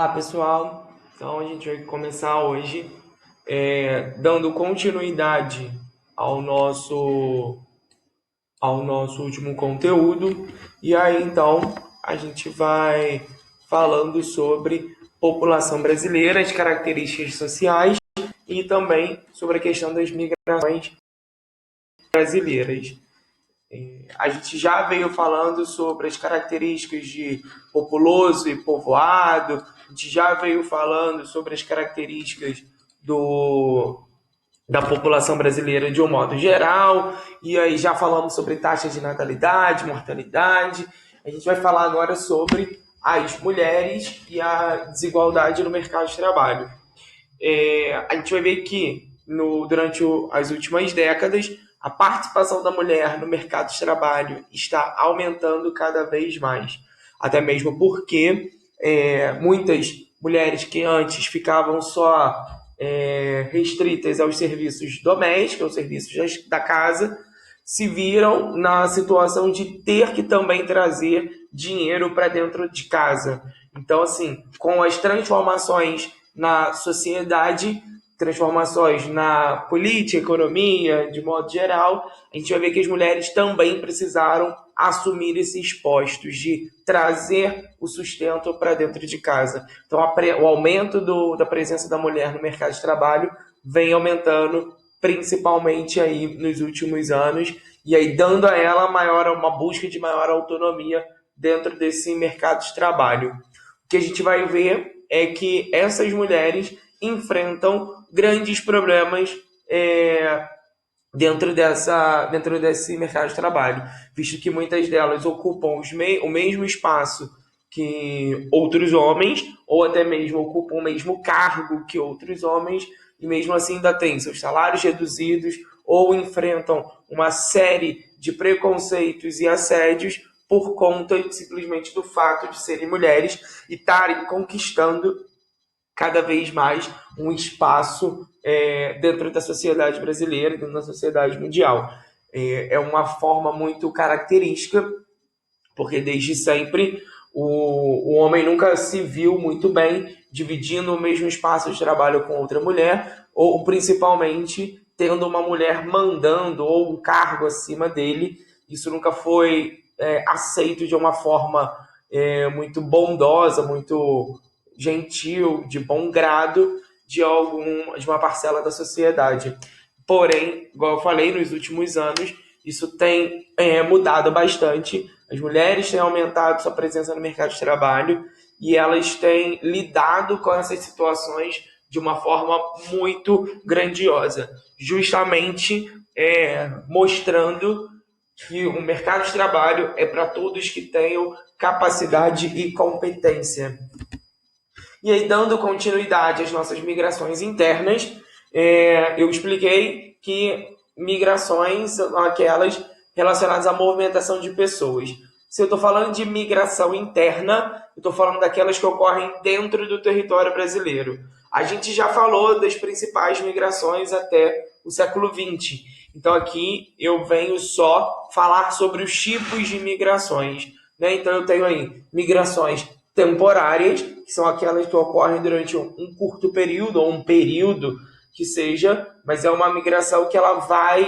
Olá, pessoal. Então, a gente vai começar hoje dando continuidade ao nosso último conteúdo. E aí, então, a gente vai falando sobre população brasileira, as características sociais e também sobre a questão das migrações brasileiras. A gente já veio falando sobre as características de populoso e povoado, a gente já veio falando sobre as características do, da população brasileira de um modo geral, e aí já falamos sobre taxa de natalidade, mortalidade. A gente vai falar agora sobre as mulheres e a desigualdade no mercado de trabalho. A gente vai ver que durante as últimas décadas a participação da mulher no mercado de trabalho está aumentando cada vez mais, até mesmo porque muitas mulheres que antes ficavam só restritas aos serviços domésticos, aos serviços da casa, se viram na situação de ter que também trazer dinheiro para dentro de casa. Então, assim, com as transformações na sociedade, transformações na política, economia, de modo geral, a gente vai ver que as mulheres também precisaram assumir esses postos de trazer o sustento para dentro de casa. Então, o aumento da presença da mulher no mercado de trabalho vem aumentando, principalmente aí nos últimos anos, e aí dando a ela uma busca de maior autonomia dentro desse mercado de trabalho. O que a gente vai ver é que essas mulheres enfrentam grandes problemas dentro desse mercado de trabalho, visto que muitas delas ocupam o mesmo espaço que outros homens, ou até mesmo ocupam o mesmo cargo que outros homens, e mesmo assim ainda têm seus salários reduzidos, ou enfrentam uma série de preconceitos e assédios por conta simplesmente do fato de serem mulheres e estarem conquistando cada vez mais um espaço dentro da sociedade brasileira, dentro da sociedade mundial. É uma forma muito característica, porque desde sempre o homem nunca se viu muito bem dividindo o mesmo espaço de trabalho com outra mulher, ou principalmente tendo uma mulher mandando ou um cargo acima dele. Isso nunca foi aceito de uma forma muito bondosa, muito gentil, de bom grado de uma parcela da sociedade. Porém, igual eu falei, nos últimos anos, isso tem mudado bastante. As mulheres têm aumentado sua presença no mercado de trabalho e elas têm lidado com essas situações de uma forma muito grandiosa, justamente mostrando que o mercado de trabalho é para todos que tenham capacidade e competência. E aí, dando continuidade às nossas migrações internas, eu expliquei que migrações são aquelas relacionadas à movimentação de pessoas. Se eu estou falando de migração interna, eu estou falando daquelas que ocorrem dentro do território brasileiro. A gente já falou das principais migrações até o século XX. Então aqui eu venho só falar sobre os tipos de migrações. Né? Então eu tenho aí migrações temporárias, que são aquelas que ocorrem durante um curto período ou um período que seja, mas é uma migração que ela vai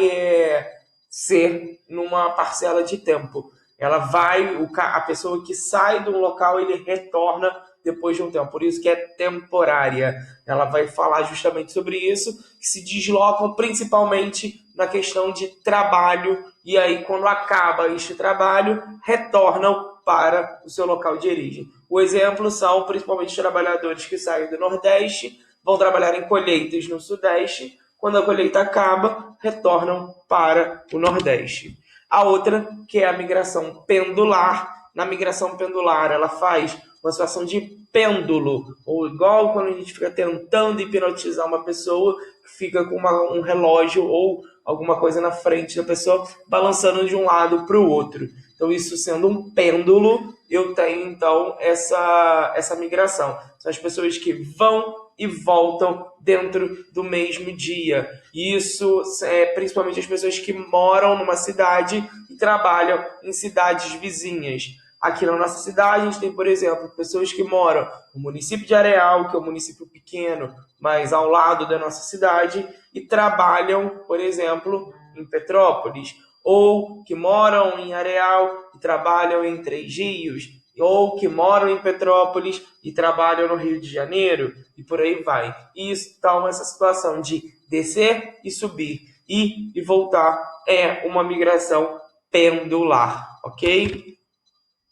ser numa parcela de tempo. Ela vai, a pessoa que sai de um local, ele retorna depois de um tempo. Por isso que é temporária. Ela vai falar justamente sobre isso, que se deslocam principalmente na questão de trabalho, e aí quando acaba este trabalho, retornam para o seu local de origem. O exemplo são principalmente os trabalhadores que saem do Nordeste, vão trabalhar em colheitas no Sudeste, quando a colheita acaba, retornam para o Nordeste. A outra, que é a migração pendular. Na migração pendular, ela faz uma situação de pêndulo, ou igual quando a gente fica tentando hipnotizar uma pessoa, fica com um relógio ou alguma coisa na frente da pessoa, balançando de um lado para o outro. Então, isso sendo um pêndulo, eu tenho, então, essa migração. São as pessoas que vão e voltam dentro do mesmo dia. Isso é principalmente as pessoas que moram numa cidade e trabalham em cidades vizinhas. Aqui na nossa cidade, a gente tem, por exemplo, pessoas que moram no município de Areal, que é um município pequeno, mas ao lado da nossa cidade, e trabalham, por exemplo, em Petrópolis, ou que moram em Areal e trabalham em Três Rios, ou que moram em Petrópolis e trabalham no Rio de Janeiro, e por aí vai. E isso, então, essa situação de descer e subir, ir e voltar, é uma migração pendular, ok?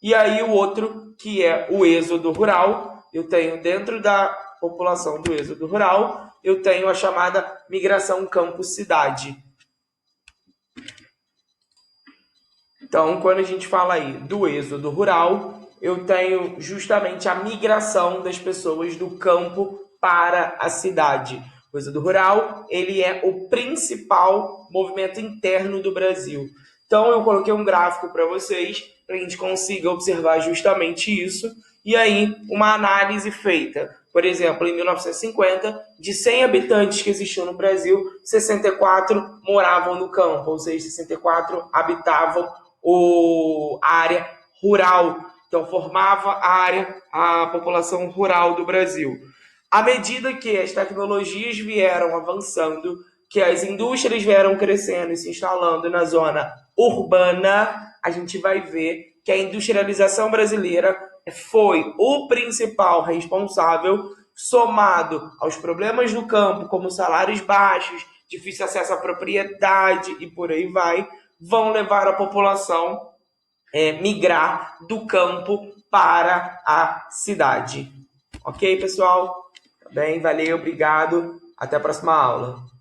E aí o outro, que é o êxodo rural, eu tenho dentro da população do êxodo rural, eu tenho a chamada migração campo-cidade. Então, quando a gente fala aí do êxodo rural, eu tenho justamente a migração das pessoas do campo para a cidade. O êxodo rural, ele é o principal movimento interno do Brasil. Então, eu coloquei um gráfico para vocês, para a gente consiga observar justamente isso. E aí, uma análise feita. Por exemplo, em 1950, de 100 habitantes que existiam no Brasil, 64 moravam no campo, ou seja, 64 habitavam a área rural. Então, formava a população rural do Brasil. À medida que as tecnologias vieram avançando, que as indústrias vieram crescendo e se instalando na zona urbana, a gente vai ver que a industrialização brasileira foi o principal responsável, somado aos problemas do campo, como salários baixos, difícil acesso à propriedade e por aí vai, vão levar a população migrar do campo para a cidade. Ok, pessoal? Tá bem, valeu, obrigado. Até a próxima aula.